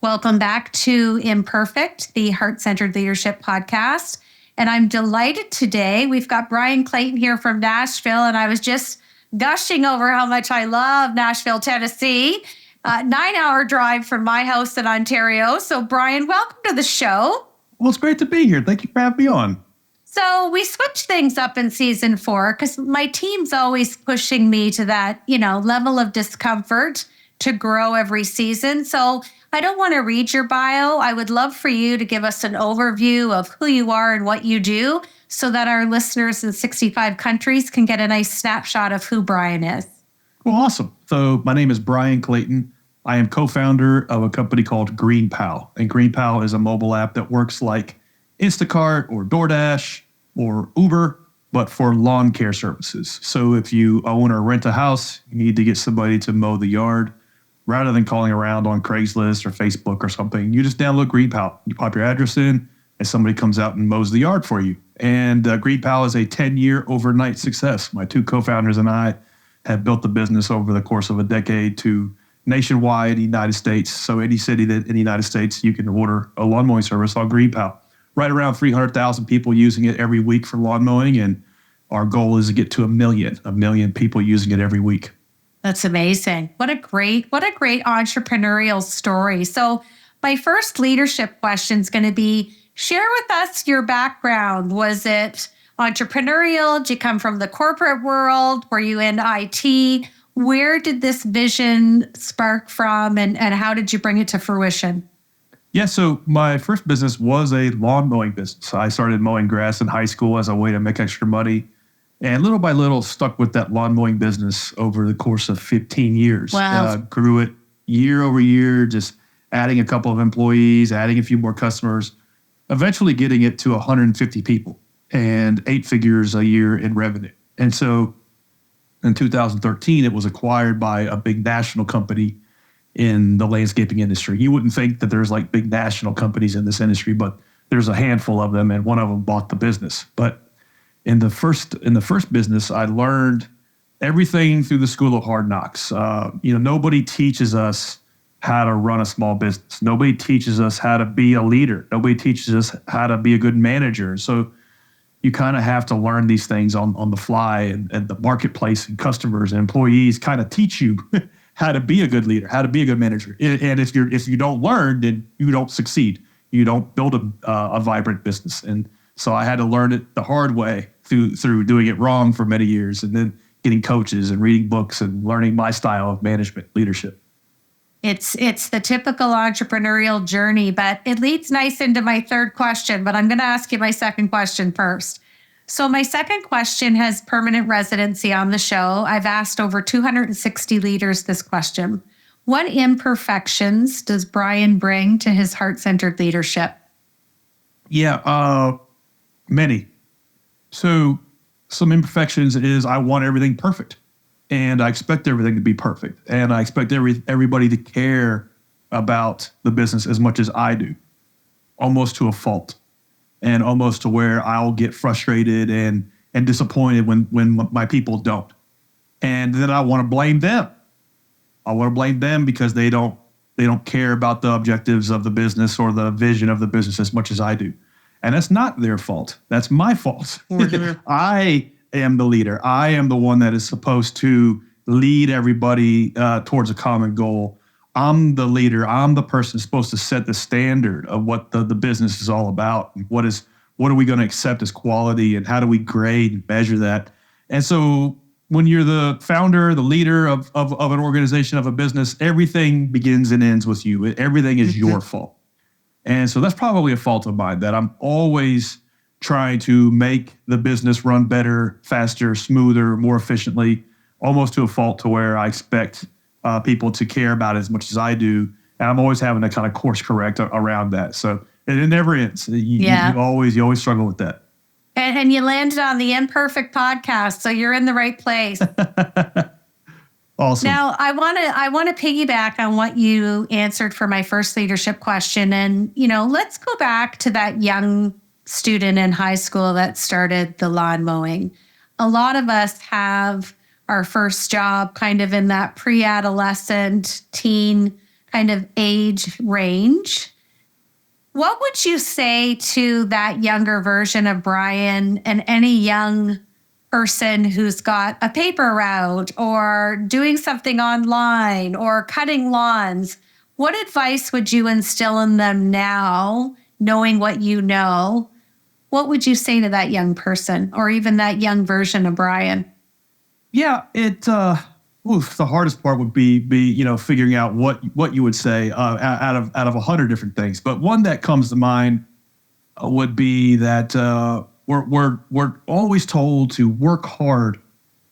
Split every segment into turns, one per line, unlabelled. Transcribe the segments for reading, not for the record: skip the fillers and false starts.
Welcome back to Imperfect, the Heart-Centered Leadership Podcast. And I'm delighted today. We've got Bryan Clayton here from Nashville, and I was just gushing over how much I love Nashville, Tennessee. 9-hour drive from my house in Ontario. So Bryan, welcome to the show.
Well, it's great to be here. Thank you for having me on.
So we switched things up in season 4 because my team's always pushing me to that, level of discomfort to grow every season. So I don't want to read your bio. I would love for you to give us an overview of who you are and what you do so that our listeners in 65 countries can get a nice snapshot of who Bryan is.
Well, awesome. So my name is Bryan Clayton. I am co-founder of a company called GreenPal. And GreenPal is a mobile app that works like Instacart or DoorDash or Uber, but for lawn care services. So if you own or rent a house, you need to get somebody to mow the yard. Rather than calling around on Craigslist or Facebook or something, you just download GreenPal. You pop your address in, and somebody comes out and mows the yard for you. And GreenPal is a 10-year overnight success. My two co-founders and I have built the business over the course of a decade to nationwide in the United States. So any city that in the United States, you can order a lawn mowing service on GreenPal. Right around 300,000 people using it every week for lawn mowing. And our goal is to get to a million people using it every week.
That's amazing. What a great entrepreneurial story. So my first leadership question is going to be, share with us your background. Was it entrepreneurial? Did you come from the corporate world? Were you in IT? Where did this vision spark from and how did you bring it to fruition?
Yeah, so my first business was a lawn mowing business. I started mowing grass in high school as a way to make extra money. And little by little, stuck with that lawn mowing business over the course of 15 years.
Wow.
Grew it year over year, just adding a couple of employees, adding a few more customers, eventually getting it to 150 people and 8 figures a year in revenue. And so in 2013, it was acquired by a big national company in the landscaping industry. You wouldn't think that there's like big national companies in this industry, but there's a handful of them, and one of them bought the business. But in the first business, I learned everything through the school of hard knocks. Nobody teaches us how to run a small business. Nobody teaches us how to be a leader. Nobody teaches us how to be a good manager. So you kind of have to learn these things on the fly, and the marketplace and customers and employees kind of teach you how to be a good leader, how to be a good manager. And if you don't learn, then you don't succeed. You don't build a vibrant business. And so I had to learn it the hard way through doing it wrong for many years, and then getting coaches and reading books and learning my style of management leadership.
It's the typical entrepreneurial journey, but it leads nice into my third question, but I'm going to ask you my second question first. So my second question has permanent residency on the show. I've asked over 260 leaders this question. What imperfections does Bryan bring to his heart-centered leadership?
Yeah, many. So some imperfections is I want everything perfect, and I expect everything to be perfect, and I expect everybody to care about the business as much as I do, almost to a fault, and almost to where I'll get frustrated and disappointed when my people don't. And then I want to blame them. I want to blame them because they don't care about the objectives of the business or the vision of the business as much as I do. And that's not their fault. That's my fault. I am the leader. I am the one that is supposed to lead everybody towards a common goal. I'm the leader. I'm the person supposed to set the standard of what the business is all about. What are we going to accept as quality, and how do we grade and measure that? And so when you're the founder, the leader of an organization, of a business, everything begins and ends with you. Everything is your fault. And so that's probably a fault of mine, that I'm always trying to make the business run better, faster, smoother, more efficiently, almost to a fault to where I expect people to care about it as much as I do. And I'm always having to kind of course correct around that. So it never ends. You always struggle with that.
And you landed on the Imperfect podcast, so you're in the right place.
Awesome.
Now, I want to piggyback on what you answered for my first leadership question. And, let's go back to that young student in high school that started the lawn mowing. A lot of us have our first job kind of in that pre-adolescent teen kind of age range. What would you say to that younger version of Bryan and any young person who's got a paper route or doing something online or cutting lawns? What advice would you instill in them now, knowing what you know? What would you say to that young person or even that young version of Bryan?
Yeah, the hardest part would be figuring out what you would say out of 100 different things. But one that comes to mind would be that we're always told to work hard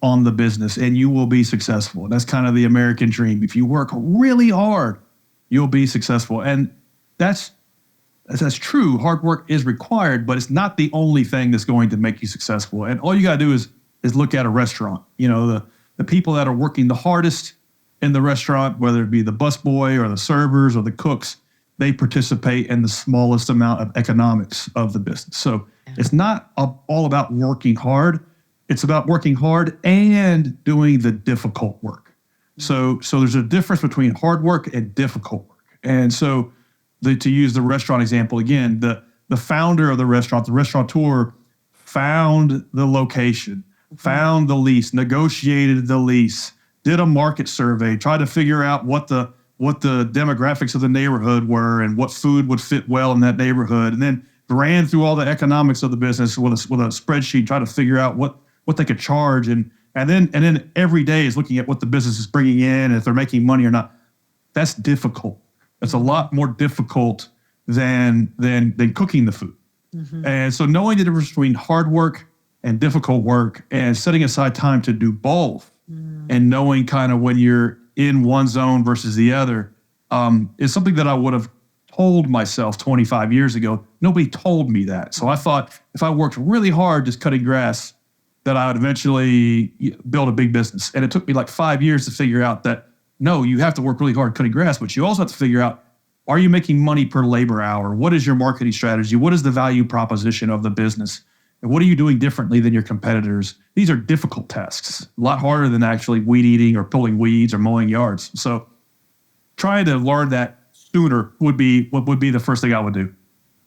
on the business and you will be successful. That's kind of the American dream. If you work really hard, you'll be successful, and that's true. Hard work is required, but it's not the only thing that's going to make you successful. And all you got to do is look at a restaurant. The people that are working the hardest in the restaurant, whether it be the busboy or the servers or the cooks, they participate in the smallest amount of economics of the business. So it's not all about working hard. It's about working hard and doing the difficult work. So there's a difference between hard work and difficult work. And so to use the restaurant example again, the founder of the restaurant, the restaurateur, found the location, found the lease, negotiated the lease, did a market survey, tried to figure out what the demographics of the neighborhood were and what food would fit well in that neighborhood, and then ran through all the economics of the business with a spreadsheet, try to figure out what they could charge, and then every day is looking at what the business is bringing in, and if they're making money or not. That's difficult. It's a lot more difficult than cooking the food. Mm-hmm. And so knowing the difference between hard work and difficult work and setting aside time to do both and knowing kind of when you're in one zone versus the other is something that I would have told myself 25 years ago. Nobody told me that. So I thought if I worked really hard just cutting grass, that I would eventually build a big business. And it took me like 5 years to figure out that, no, you have to work really hard cutting grass, but you also have to figure out, are you making money per labor hour? What is your marketing strategy? What is the value proposition of the business? And what are you doing differently than your competitors? These are difficult tasks, a lot harder than actually weed eating or pulling weeds or mowing yards. So trying to learn that sooner would be the first thing I would do.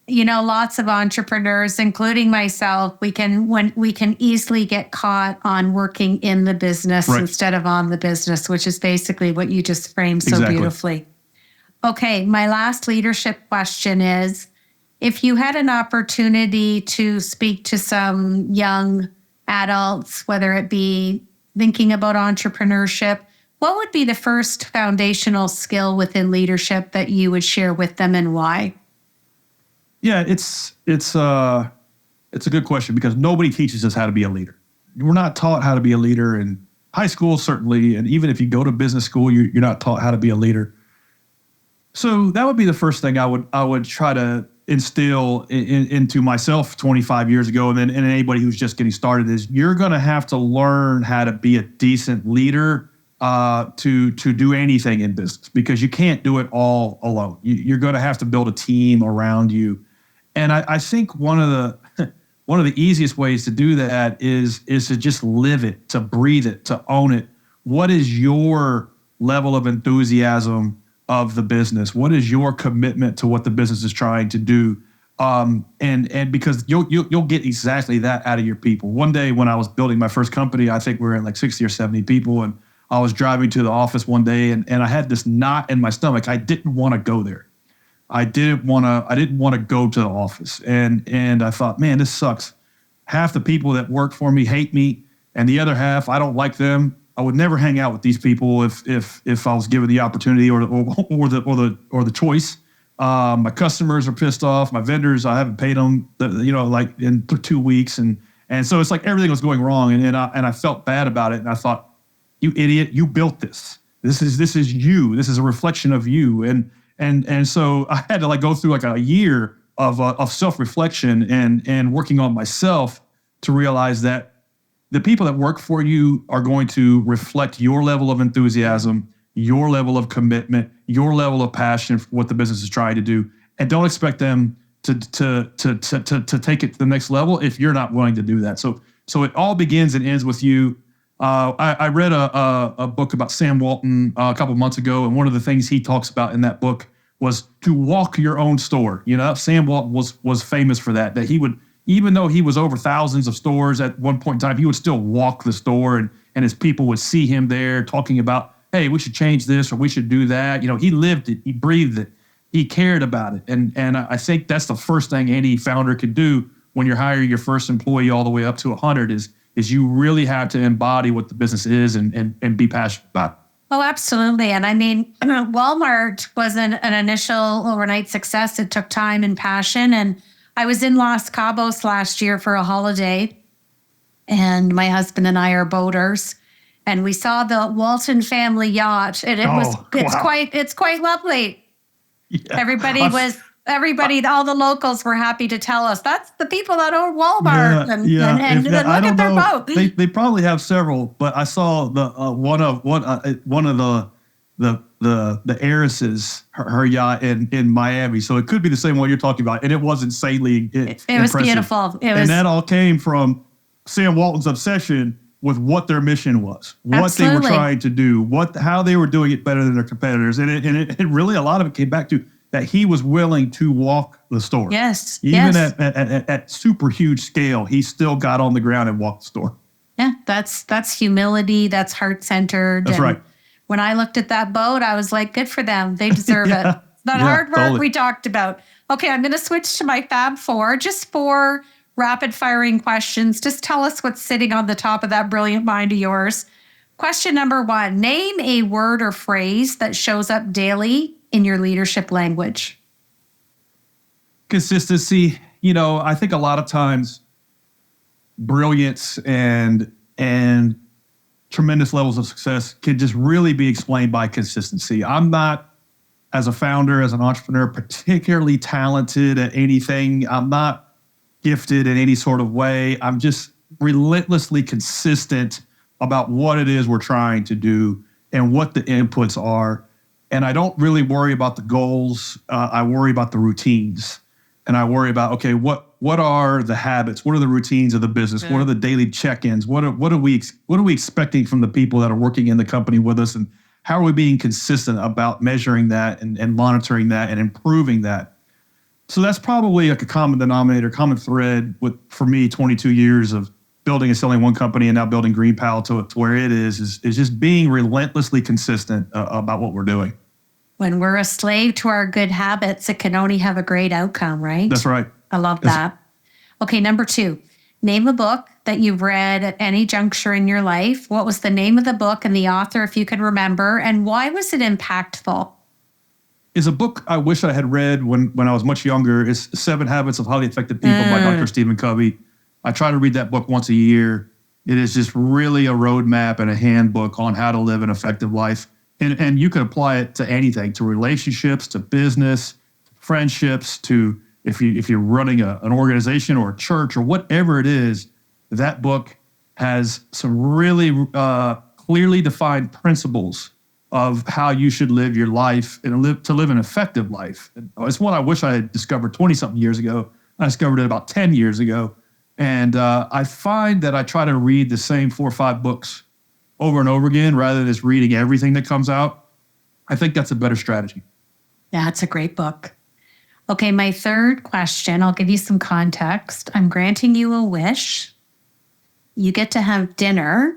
Lots of entrepreneurs, including myself, we can easily get caught on working in the business instead of on the business, which is basically what you just framed so beautifully. Okay, my last leadership question is, if you had an opportunity to speak to some young adults, whether it be thinking about entrepreneurship, what would be the first foundational skill within leadership that you would share with them and why?
Yeah, it's a good question because nobody teaches us how to be a leader. We're not taught how to be a leader in high school, certainly, and even if you go to business school, you're not taught how to be a leader. So that would be the first thing I would try to instill into myself 25 years ago, and anybody who's just getting started is you're going to have to learn how to be a decent leader to do anything in business because you can't do it all alone. You're going to have to build a team around you, and I think one of the easiest ways to do that is to just live it, to breathe it, to own it. What is your level of enthusiasm of the business? What is your commitment to what the business is trying to do? And because you'll get exactly that out of your people. One day when I was building my first company, I think we were at like 60 or 70 people, and I was driving to the office one day and I had this knot in my stomach. I didn't want to go there. I didn't want to go to the office. And I thought, man, this sucks. Half the people that work for me hate me, and the other half, I don't like them. I would never hang out with these people if I was given the opportunity or the choice. My customers are pissed off. My vendors, I haven't paid them, like in 2 weeks, and so it's like everything was going wrong, and I felt bad about it, and I thought, you idiot, you built this. This is you. This is a reflection of you, and so I had to like go through like a year of self-reflection and working on myself to realize that the people that work for you are going to reflect your level of enthusiasm, your level of commitment, your level of passion for what the business is trying to do, and don't expect them to take it to the next level if you're not willing to do that. So it all begins and ends with you. I read a book about Sam Walton a couple of months ago, and one of the things he talks about in that book was to walk your own store. Sam Walton was famous for that. That he would, even though he was over thousands of stores at one point in time, he would still walk the store, and his people would see him there talking about, hey, we should change this or we should do that. He lived it, he breathed it, he cared about it, and I think that's the first thing any founder could do when you're hiring your first employee all the way up to 100 is you really have to embody what the business is and be passionate about it.
Oh, absolutely. And I mean, Walmart wasn't an initial overnight success. It took time and passion. And I was in Los Cabos last year for a holiday, and my husband and I are boaters, and we saw the Walton family yacht, and it's quite lovely.
Yeah.
All the locals were happy to tell us that's the people that own Walmart. And look at their boat.
They probably have several, but I saw the one of the heiresses, her yacht in Miami. So it could be the same one you're talking about, and it was insanely impressive.
It was beautiful.
And that all came from Sam Walton's obsession with what their mission was, what they were trying to do, how they were doing it better than their competitors, and it really, a lot of it came back to that he was willing to walk the store.
Yes.
Even at super huge scale, he still got on the ground and walked the store.
Yeah, that's humility. That's heart-centered.
That's right.
When I looked at that boat, I was like, good for them. They deserve it. That hard work we talked about. Okay, I'm going to switch to my Fab Four. Just 4 rapid-firing questions. Just tell us what's sitting on the top of that brilliant mind of yours. Question number 1, name a word or phrase that shows up daily in your leadership language.
Consistency. I think a lot of times brilliance and tremendous levels of success can just really be explained by consistency. I'm not, as a founder, as an entrepreneur, particularly talented at anything. I'm not gifted in any sort of way. I'm just relentlessly consistent about what it is we're trying to do and what the inputs are. And I don't really worry about the goals. I worry about the routines. And I worry about, okay, what are the habits? What are the routines of the business? What are the daily check-ins? What are we expecting from the people that are working in the company with us? And how are we being consistent about measuring that and monitoring that and improving that? So that's probably like a common denominator, common thread for me, 22 years of building and selling one company and now building GreenPal to where it is just being relentlessly consistent about what we're doing.
When we're a slave to our good habits, it can only have a great outcome, right?
That's right.
I love that. Okay, number 2, name a book that you've read at any juncture in your life. What was the name of the book and the author, if you can remember, and why was it impactful?
Is a book I wish I had read when I was much younger. It's 7 Habits of Highly Effective People by Dr. Stephen Covey. I try to read that book once a year. It is just really a roadmap and a handbook on how to live an effective life. And you can apply it to anything, to relationships, to business, friendships, to if you're running an organization or a church or whatever it is. That book has some really clearly defined principles of how you should live your life and live an effective life. And it's one I wish I had discovered 20-something years ago. I discovered it about 10 years ago. And I find that I try to read the same 4 or 5 books over and over again rather than just reading everything that comes out. I think that's a better strategy.
Yeah, it's a great book. Okay, my 3rd question, I'll give you some context. I'm granting you a wish. You get to have dinner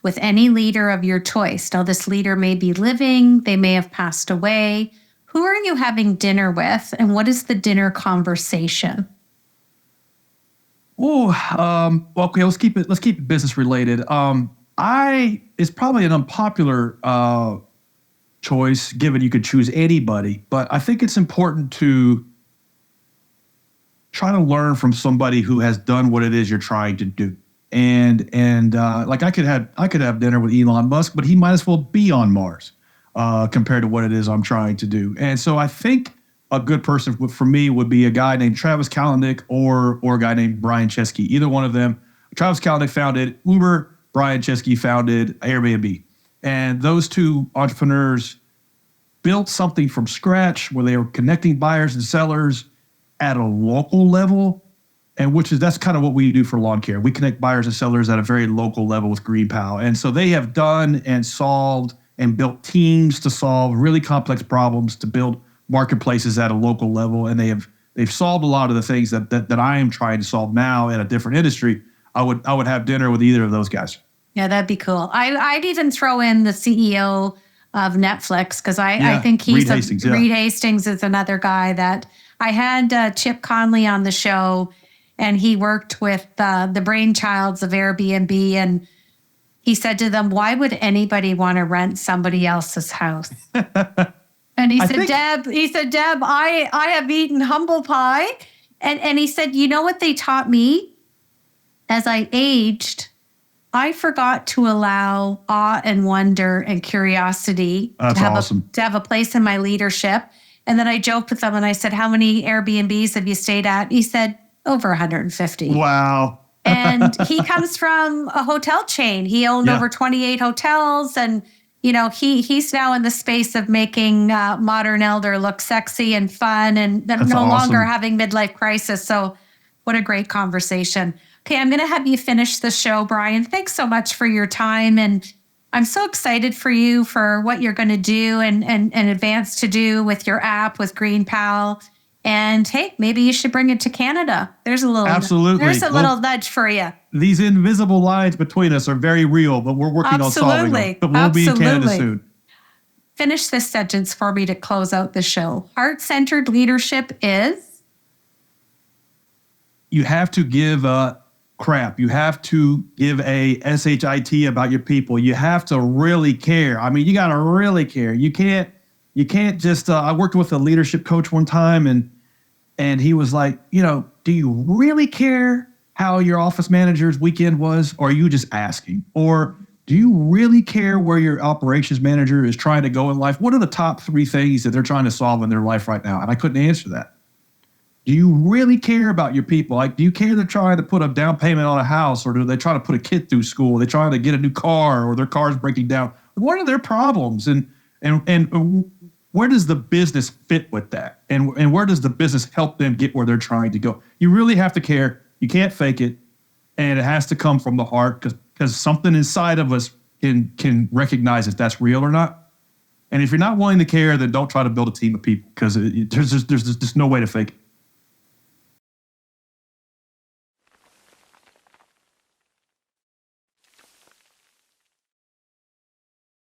with any leader of your choice. Now, this leader may be living, they may have passed away. Who are you having dinner with, and what is the dinner conversation?
Okay, let's keep it business related. It's probably an unpopular choice, given you could choose anybody, but I think it's important to try to learn from somebody who has done what it is you're trying to do. And like I could have dinner with Elon Musk, but he might as well be on Mars compared to what it is I'm trying to do. And so I think a good person for me would be a guy named Travis Kalanick or a guy named Bryan Chesky. Either one of them. Travis Kalanick founded Uber. Bryan Chesky founded Airbnb. And those 2 entrepreneurs built something from scratch where they were connecting buyers and sellers at a local level and that's kind of what we do for lawn care. We connect buyers and sellers at a very local level with GreenPal. And so they have done and solved and built teams to solve really complex problems, to build marketplaces at a local level. And they've solved a lot of the things that I am trying to solve now in a different industry. I would have dinner with either of those guys.
Yeah, that'd be cool. I'd even throw in the CEO of Netflix, because I think Reed Hastings is another guy that I had Chip Conley on the show, and he worked with the brainchilds of Airbnb, and he said to them, "Why would anybody want to rent somebody else's house?" And he said, Deb, I have eaten humble pie, and he said, "You know what they taught me? As I aged, I forgot to allow awe and wonder and curiosity to have a place in my leadership." And then I joked with them and I said, "How many Airbnbs have you stayed at?" He said, "Over 150.
Wow.
And he comes from a hotel chain. He owned over 28 hotels. And, he's now in the space of making modern elder look sexy and fun, and no longer having midlife crisis. So what a great conversation. Okay, I'm going to have you finish the show, Bryan. Thanks so much for your time. And I'm so excited for you for what you're going to do and advance to do with your app, with GreenPal. And hey, maybe you should bring it to Canada. There's a little nudge for you.
These invisible lines between us are very real, but we're working on solving them. But we'll be in Canada soon.
Finish this sentence for me to close out the show. Heart-centered leadership is?
You have to give crap. You have to give a SHIT about your people. You have to really care. I mean, you got to really care. You can't just, I worked with a leadership coach one time, and he was like, do you really care how your office manager's weekend was? Or are you just asking? Or do you really care where your operations manager is trying to go in life? What are the top 3 things that they're trying to solve in their life right now? And I couldn't answer that. Do you really care about your people? Like, do you care they're trying to put a down payment on a house, or do they try to put a kid through school? Are they trying to get a new car, or their car's breaking down? What are their problems? And where does the business fit with that? And where does the business help them get where they're trying to go? You really have to care. You can't fake it. And it has to come from the heart, because something inside of us can recognize if that's real or not. And if you're not willing to care, then don't try to build a team of people, because there's just no way to fake it.